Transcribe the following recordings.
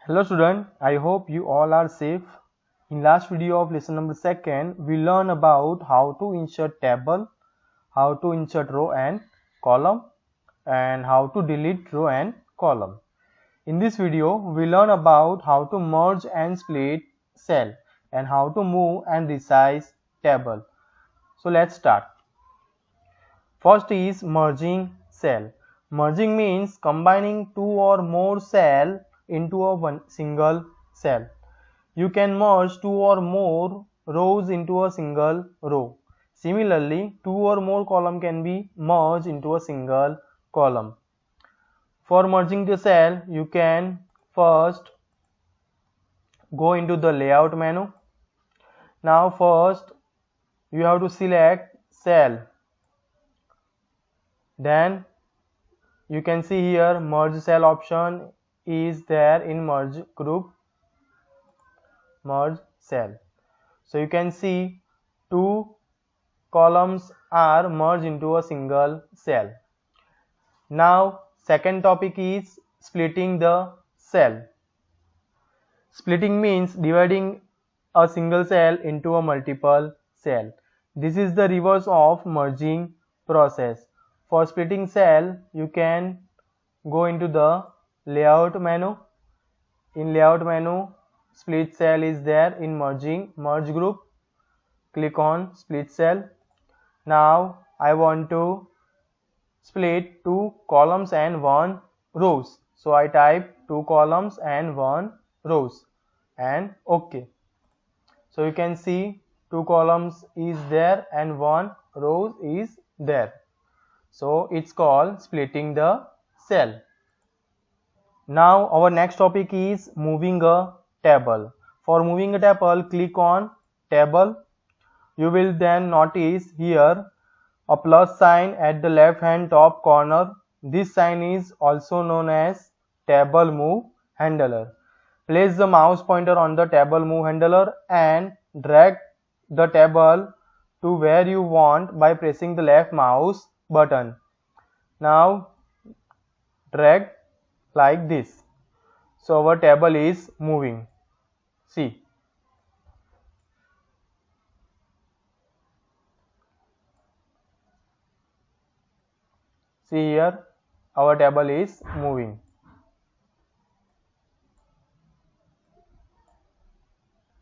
Hello student, I hope you all are safe. In last video of lesson number 2nd, we learn about how to insert table, how to insert row and column, and how to delete row and column. In this video, we learn about how to merge and split cell and how to move and resize table. So let's start. First is merging cell. Merging means combining two or more cell into a one single cell. You can merge two or more rows into a single row. Similarly, two or more column can be merged into a single column. For merging the cell, you can first go into the layout menu. Now first you have to select cell. Then you can see here merge cell option is there in merge group, merge cell. So you can see two columns are merged into a single cell. Now second topic is splitting the cell. Splitting means dividing a single cell into a multiple cell. This is the reverse of merging process. For splitting cell, you can go into the layout menu. In layout menu, split cell is there in merge group. Click on split cell. Now I want to split two columns and one rows. So I type two columns and one rows and OK. So you can see two columns is there and one row is there. So it's called splitting the cell. Now our next topic is moving a table. For moving a table, click on table. You will then notice here a plus sign at the left hand top corner. This sign is also known as table move handler. Place the mouse pointer on the table move handler and drag the table to where you want by pressing the left mouse button. Now drag like this. So our table is moving. See. See here, our table is moving.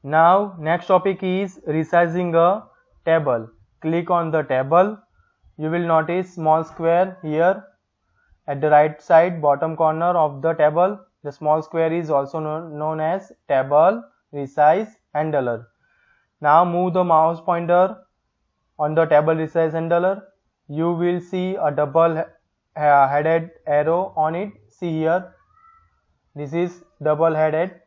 Now next topic is resizing a table. Click on the table. You will notice small square here at the right side bottom corner of the table. The small square is also known as table resize handler. Now move the mouse pointer on the table resize handler. You will see a double headed arrow on it. See here, this is double headed.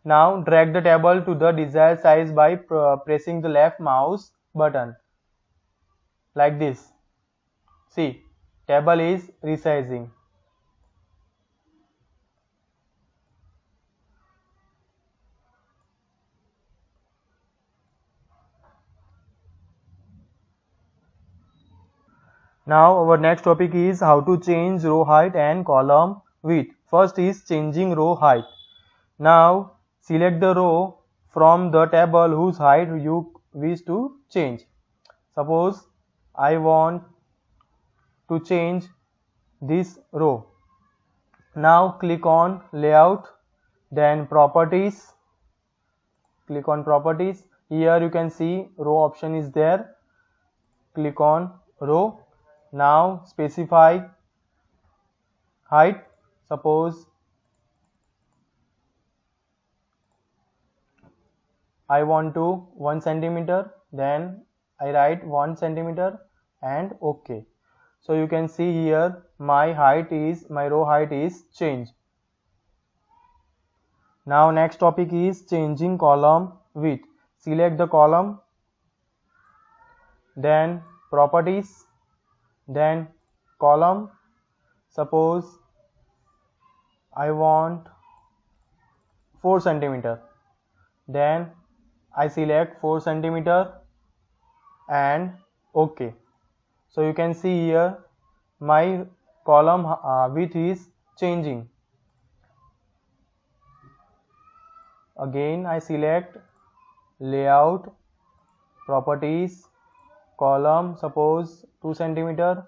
Now drag the table to the desired size by pressing the left mouse button like this. See, table is resizing. Now our next topic is how to change row height and column width. First is changing row height. Now select the row from the table whose height you wish to change. Suppose I want to change this row. Now click on layout, then properties. Click on properties. Here you can see row option is there. Click on row. Now specify height. Suppose I want to 1 centimeter, then I write 1 centimeter and OK. So you can see here my row height is changed. Now next topic is changing column width. Select the column, then properties, then column. Suppose I want 4 centimeter, then I select 4 centimeter and OK. So you can see here my column width is changing. Again I select layout, properties, column, suppose 2 centimeter,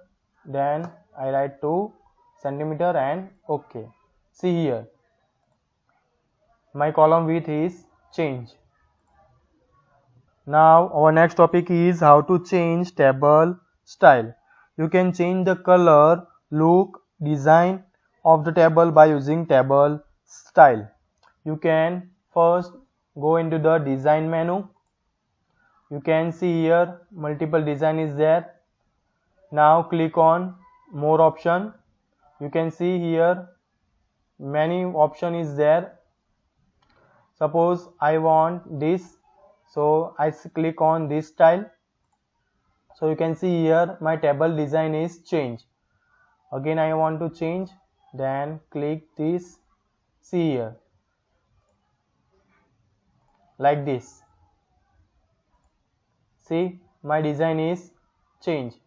then I write 2 centimeter and OK. See here, my column width is changed. Now our next topic is how to change table style. You can change the color, look, design of the table by using table style. You can first go into the design menu. You can see here multiple design is there. Now click on more option. You can see here many option is there. Suppose I want this, so I click on this style. So you can see here my table design is changed. Again I want to change, then click this. See here, like this. See, my design is changed.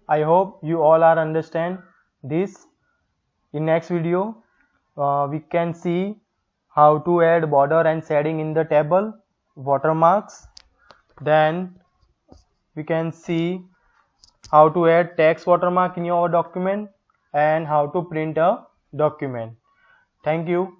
I hope you all are understand this. In next video we can see how to add border and shading in the table, watermarks. Then we can see how to add text watermark in your document and how to print a document. Thank you.